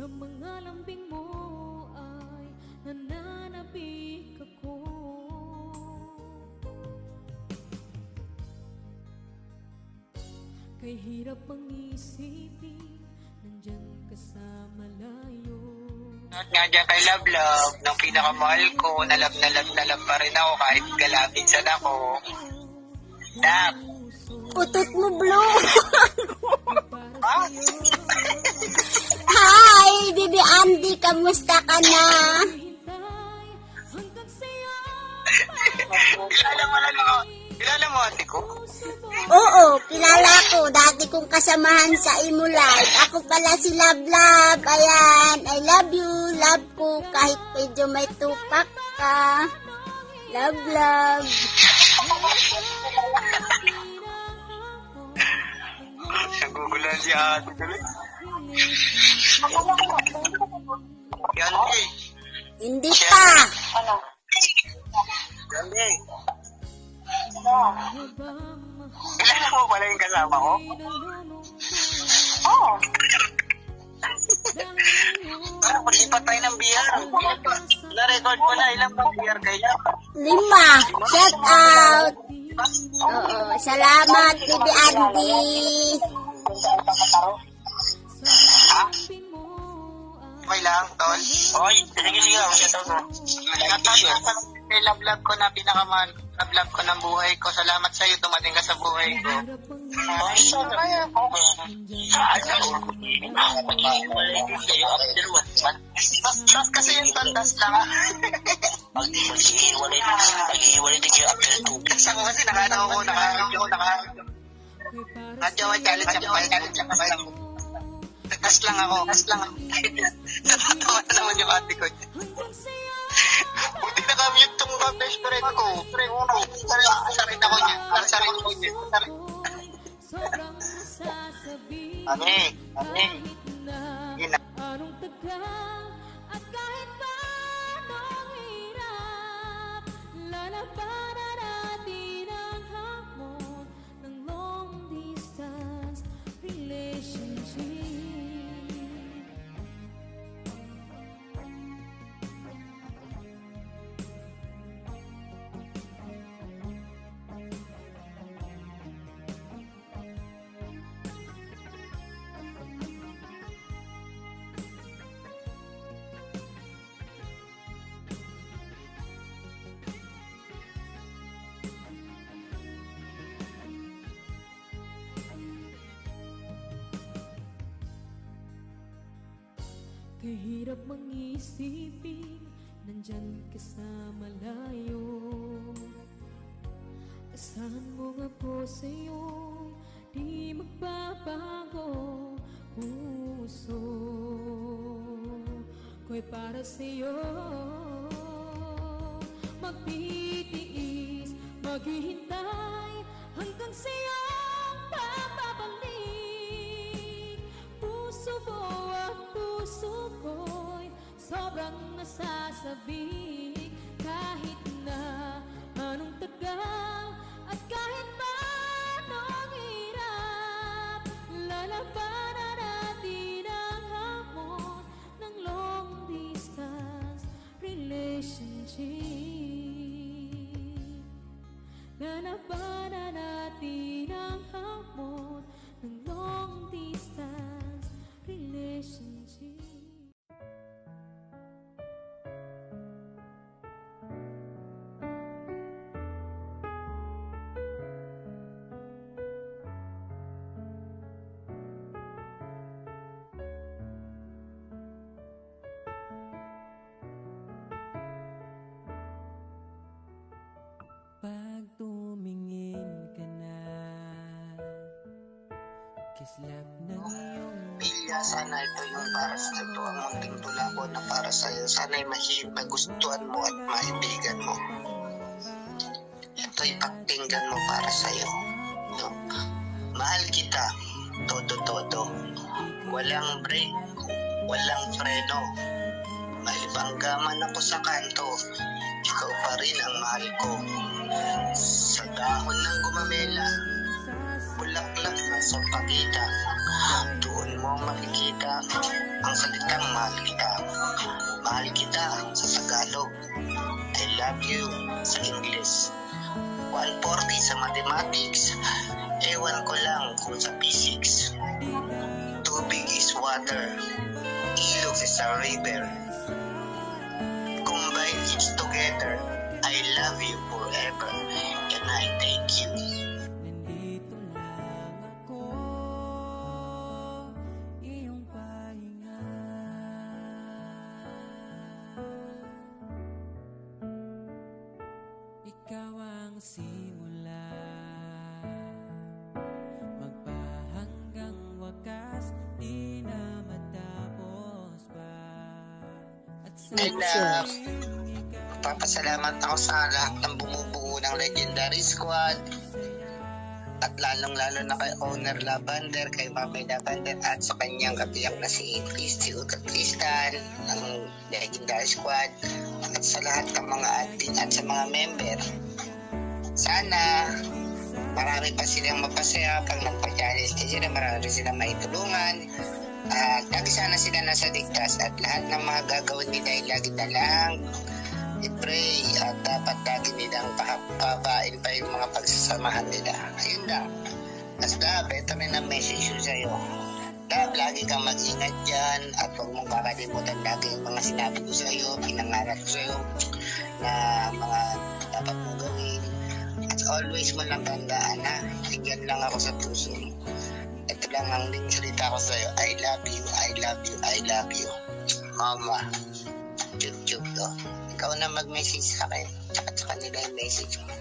mga lambing mo ay nananabik ako. Kay hirap ang isipin, nandyan ka sa malayo. At nga dyan kay Love Love, nung pinakamahal ko, na love pa rin ako kahit galapinsan ako. Dap! Utot mo, Blue! Ha? Hi, Bibi Andy, kamusta ka na? Kilala mo ate ko? Oo, kilala ko. Dati kong kasamahan sa Imo Live. Ako pala si Love Love. Ayan, I love you. Love ko kahit medyo may tupak ka. Love, love. Nagugulan si ate ko. Yan eh. Hindi pa. Yan eh. Kilala mo pala yung kasama ko? Oo. Parang pag-ipat tayo ng BR. Na-record ko na ilang pang BR kayo. 5. Shout out. Oo, salamat, Bibi Andy. Okay lang, tol. Okay, sige. Shout out mo. Kay Love Love ko na pinakamahal. Love Love ko ng buhay ko. Salamat sa'yo, dumating ka sa buhay ko. Ay, sana kaya ako. Tas kasi yung tandas lang. Pag-iiwalay din kayo after 2 weeks. Ako kasi nakajowa challenge ako. Tas lang ako. Natatawa na naman yung ate ko. Buti na kami yung itong best friend ko. Sarin ako niya. Ani. Yun na. Anong tagal at kahit pa anong hirap, lalabanan natin ang hamon ng long distance relationship. Kahirap mang isipin, nandyan ka sa malayo. Asahan mo nga po sa'yo, di magbabago puso ko'y para sa'yo. Magtitiis, maghihintay hanggang sa'yong papabalik. Puso mo at puso ko'y sobrang nasasabik. Kahit na anong tagal at kahit pa anong hirap, lalabanan natin ang hamon ng long distance relationship. Lalabanan natin ang hamon ng long distance relationship. Pag tumingin ka na, kislap ng iyong Pilya, sana ito yung para sa ito ang munting tulako na para sa'yo. Sana'y magustuhan mo at maibigan mo. Ito'y pakinggan mo para sa'yo. No? Mahal kita, todo-todo. Walang break, walang freno. Maibanggaman ako sa kanto, ikaw pa rin ang mahal ko. Sa dahon ng gumamela, bulaklak na sa pagita. Doon mo makikita ang salitang mahal kita. Mahal kita sa Tagalog. I love you sa English. 140 sa mathematics. Ewan ko lang kung sa physics. Tubig is water. Ilog is a river. Combine it together. I love you forever. And I thank you. Nandito lang ako, iyong pahinga. Ikaw ang simula, magpahanggang wakas, di na matapos pa. At sa And papasalamat ako sa lahat ng bumubuo ng Legendary Squad. At lalong-lalo na kay Owner Lavander, kay Mami Lavander, at sa kanyang katiyak na si Christy Utatristan ng Legendary Squad, at sa lahat ng mga admin at sa mga member. Sana marami pa silang mapasaya pag nagpa-challenge sila, marami rin silang maitulungan, at lagi sana sila nasa ligtas, at lahat ng mga gagawin nila ay lagi na lang i-pray, at dapat lagi nilang pabain pa yung mga pagsasamahan nila. Ayun lang. As Dab, ito rin ang message ko sa'yo. Dab, lagi kang mag-ingat dyan, at huwag mong kakalimutan lagi yung mga sinabi ko sa'yo, pinangarap ko sa'yo, na mga dapat mong gawin. At always mo lang tandaan na tingnan lang ako sa puso. Ito lang ang din salita ko sa'yo. I love you, I love you, I love you. Mama, chuk-chuk to. Ikaw na mag-message sa akin, tsaka sa kanila yung message mo.